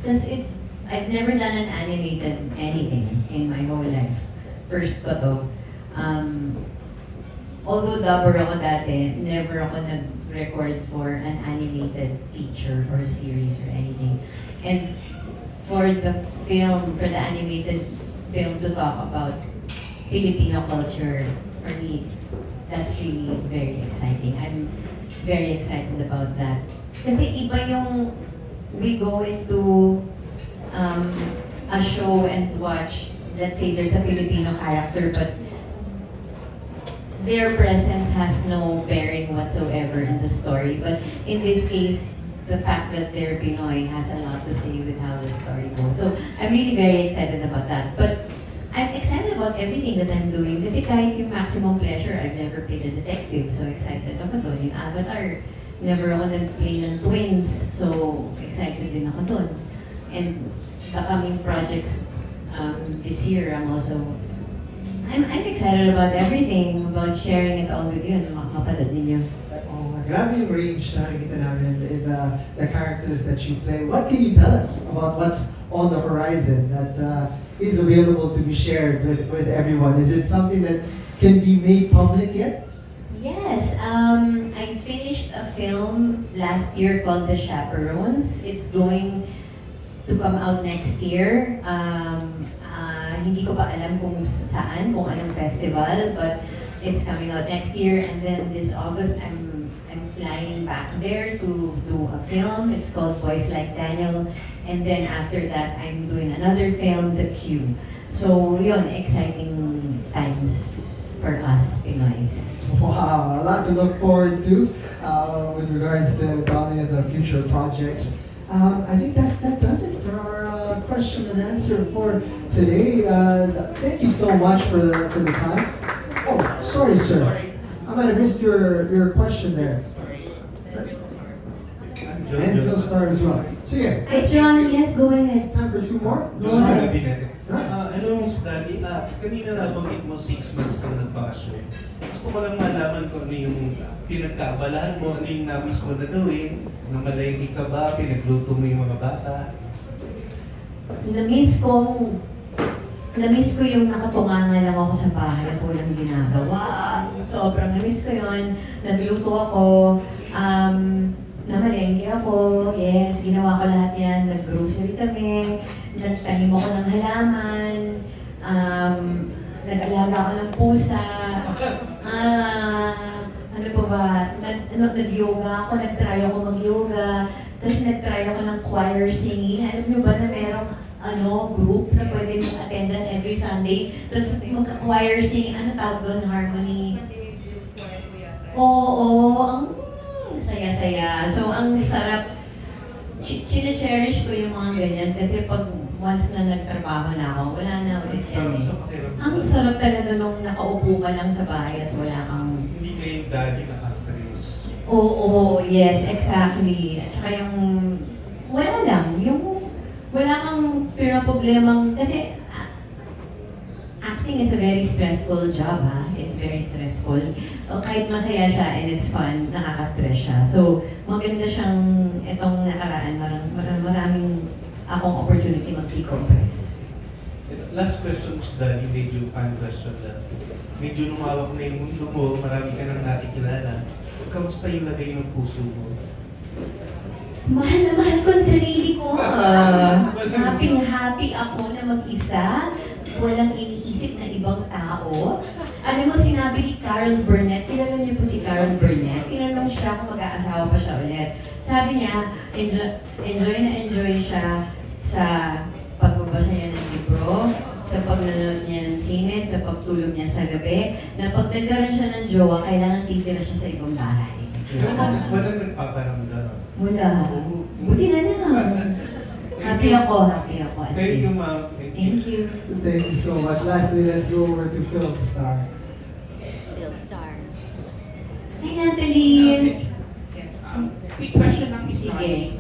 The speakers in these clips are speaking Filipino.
Because I've never done an animated anything in my whole life. First ko to. Although dubber ako dati, never ako nag-record for an animated feature or series or anything. And for the animated film to talk about Filipino culture, for me, that's really very exciting. I'm very excited about that. Kasi iba yung we go into a show and watch, let's say there's a Filipino character, but their presence has no bearing whatsoever in the story. But in this case, the fact that they're Pinoy has a lot to say with how the story goes. So I'm really very excited about that. But I'm excited about everything that I'm doing. Kasi kahit yung Maximum Pleasure, I've never played a detective. So excited ako doon. Yung Avatar, never ako nag-play ng twins. So excited din ako doon. And the coming projects this year, I'm excited about everything, about sharing it all with you, makapanood ninyo. Oh, grabe yung range na nakikita namin in the characters that you play. What can you tell us about what's on the horizon that is available to be shared with everyone? Is it something that can be made public yet? Yes, I finished a film last year called The Chaperones. It's going to come out next year. Hindi ko pa alam kung saan, kung anong festival, but it's coming out next year. And then this August, I'm flying back there to do a film. It's called Boys Like Daniel. And then after that, I'm doing another film, The Queue. So yun, exciting times for us Pinoys. Wow, a lot to look forward to with regards to Dolly and the future projects. I think that does it for our question and answer for today. Thank you so much for the time. Oh, sorry, sir. I might have missed your question there. And Phil Star as well. Sige. Hi John, yes, go ahead. Time for two more. Go Gusto ahead. ko gabinete. Miss Dali, kanina nabanggit mo 6 months kang nagbakasyon. Gusto ko lang malaman kung ano yung pinagkabalahan mo, ano yung namiss mo na gawin, namalengke ka ba, pinagluto mo yung mga bata. Na-miss ko yung nakatunganga lang ako sa bahay at walang ginagawa. Sobrang na-miss ko yun. Nagluto ako, namalengke ako, yes, ginawa ko lahat yan. Nag-grocery kami, nagtanim ako ng halaman, nag-alaga ako ng pusa, ano pa ba, nag-yoga ako, nag-try ako mag-yoga, tapos nag-try ako ng choir singing. Alam nyo ba na merong group na pwede mong attendan every Sunday, tapos magka-choir singing, ano tawag doon, harmony? Oo, ang saya-saya. So, ang sarap, chine-cherish ko yung mga ganyan kasi pag once na nagtrabaho na ako, wala na ulit yan eh. Ang sarap talaga nung nakaupo ka lang sa bahay at wala kang... Hindi kayong dali na actress. Oo, yes, exactly. At saka yung... Wala lang. Yung... Wala kang problemang... Kasi acting is a very stressful job, ha? It's very stressful. O, kahit masaya siya and it's fun, nakaka-stress siya. So, maganda siyang itong nakaraan. Maraming akong opportunity mag-decompress. Last question, Miss Dali, medyo fun question lang. Medyo lumawak na yung mundo mo, marami ka nang nakikilala. Kamusta yung lagay ng puso mo? Mahal na mahal ko ang sarili ko. Happy ako na mag-isa. Walang iniisip na ibang tao. Alam mo, sinabi ni Carol Burnett, tinanong niyo po si Carol Burnett, tinanong siya kung mag-aasawa pa siya ulit. Sabi niya, enjoy siya sa pagbabasa niya ng libro, sa pagnanood niya ng sine, sa pagtulog niya sa gabi, na pag nagkaroon siya ng jowa, kailangan titira siya sa ibang bahay. Walang nagpaparamdam. Wala. Buti na lang. Happy ako as Thank you, is. ma'am. Thank you. Thank you so much. Lastly, let's go over to Phil Star. Hi, Natalie. Quick question lang is Sige.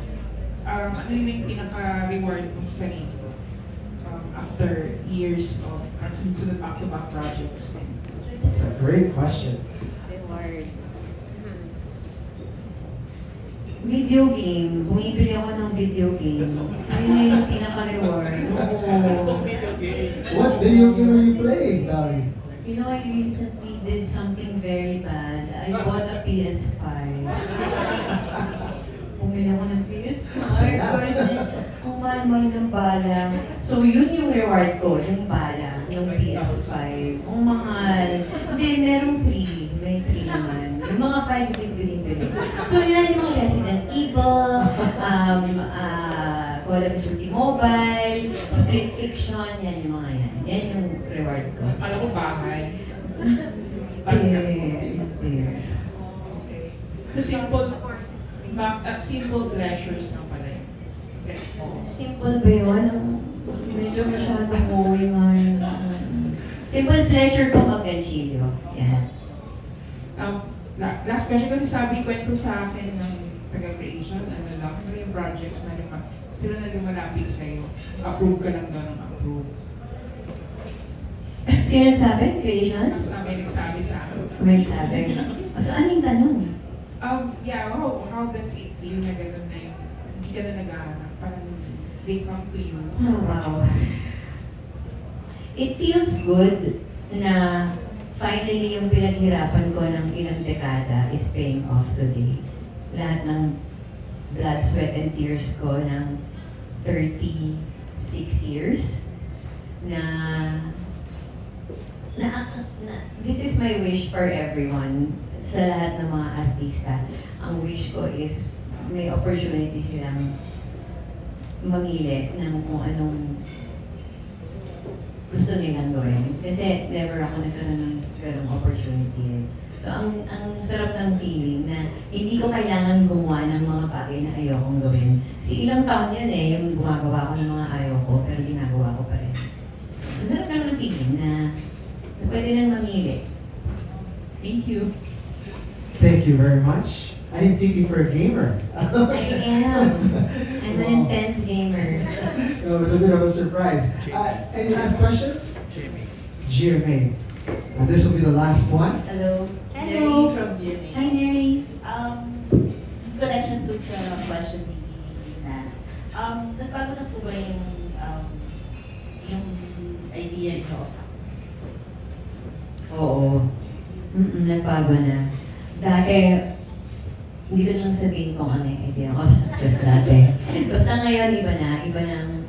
ano yung pinaka-reward mo sa sarili mo after years of sunod back-to-back projects? It's a great question. Reward. Video game. Bumibili ako ng video games. Yun yung pinaka-reward. Oo. What video game are you playing, Dolly? You know, I recently did something very bad. I bought a PS5. Bumili ako ng PS5 kasi ang mahal-mahal ng bala. So yun yung reward ko, yung bala, yung PS5. Ang mahal. Hindi, merong 3. May 3 naman. Yung mga 5 hindi binibili. So yan yung mga Resident Evil, Call of Duty Mobile, Split Fiction, yan yung mga yan. Yan yung reward ko. Alam ko bahay. Dear. The simple pleasures lang pala yun. Simple ba yun? Medyo masyadong moving nga yun. Simple pleasure ko mag-ganchilyo. Yan. Last question kasi kwento sa akin ng taga-creation, ano lang, yung projects na sila na lumalapit sa'yo. Approve ka lang daw ng approve. Sino nagsabi? Creation? Mas may nagsabi sa akin. May nagsabi. So, ano yung tanong? Yeah, how does it feel na gano'n na yung hindi ka na nag-ahanap? Parang they come to you. Oh, wow. It feels good na finally yung pinaghirapan ko ng ilang dekada is paying off today. Lahat ng blood, sweat, and tears ko ng 36 years na this is my wish for everyone, sa lahat ng mga artista. Ang wish ko is may opportunity silang mamili ng kung anong gusto nilang gawin. Kasi never ako nagkaroon ng ganong opportunity. So, ang sarap ng feeling na hindi ko kailangan gumawa ng mga bagay na ayokong gawin. Kasi ilang taon yan yung gumagawa ko ng mga ayoko, pero ginagawa ko pa rin. So, ang sarap lang ng feeling na pwede nang mamili. Thank you. Thank you very much. I didn't take you for a gamer. I am. I'm an intense gamer. It was a bit of a surprise. Any last questions? Jeremy. This will be the last one. Hello. Hello. Neri from GMA. Hi, Neri. Connection to sa question ni Nat. Nagbago na po ba yung idea niyo of success? Oo. Nagbago na. Dati, hindi ko lang sabihin kung ano yung idea of success dati. Basta ngayon, iba na. Iba ng,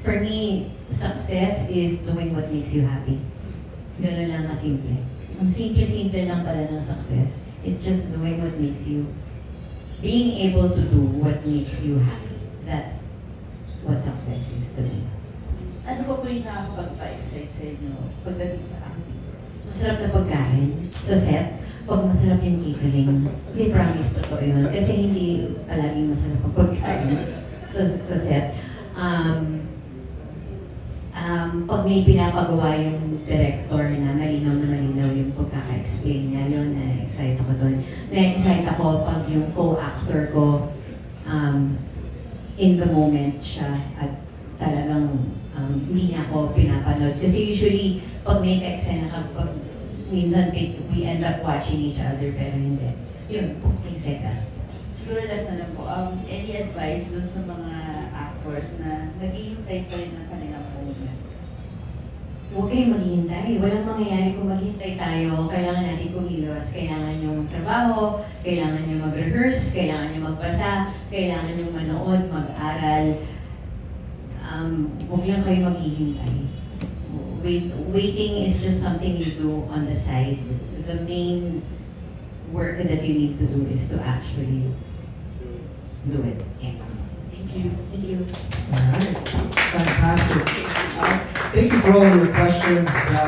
for me, success is doing what makes you happy. Ganun lang kasimple. Ang simple-simple lang pala ng success. It's just doing what makes you, being able to do what makes you happy. That's what success is to me. Ano ba po yung nakakapagpa-excite sa inyo pagdating sa acting? Masarap na pagkain sa set. Pag masarap yung catering, hindi promise totoo yun. Kasi hindi palaging masarap ang pagkain sa set. Pag may pinapagawa yung director na malinaw yung pagkaka-explain niya, yun, na-excite ako doon. Na-excite ako pag yung co-actor ko, in the moment siya at talagang hindi niya ako pinapanood. Kasi usually, pag may ka-eksena ka, pag minsan we end up watching each other, pero hindi. Yun, things like that. Siguro last na lang po, any advice dun sa mga actors na naghihintay pa rin ng kanilang moment? Huwag kayong maghihintay. Walang mangyayari kung maghintay tayo. Kailangan natin kumilos. Kailangan nyo magtrabaho, kailangan nyo mag-rehearse, kailangan nyo magpasa, kailangan nyo manood, mag-aral. Huwag lang kayo maghihintay. Waiting is just something you do on the side. The main work that you need to do is to actually do it. Yeah. Thank you. Thank you. All right. Fantastic. Thank you for all your questions.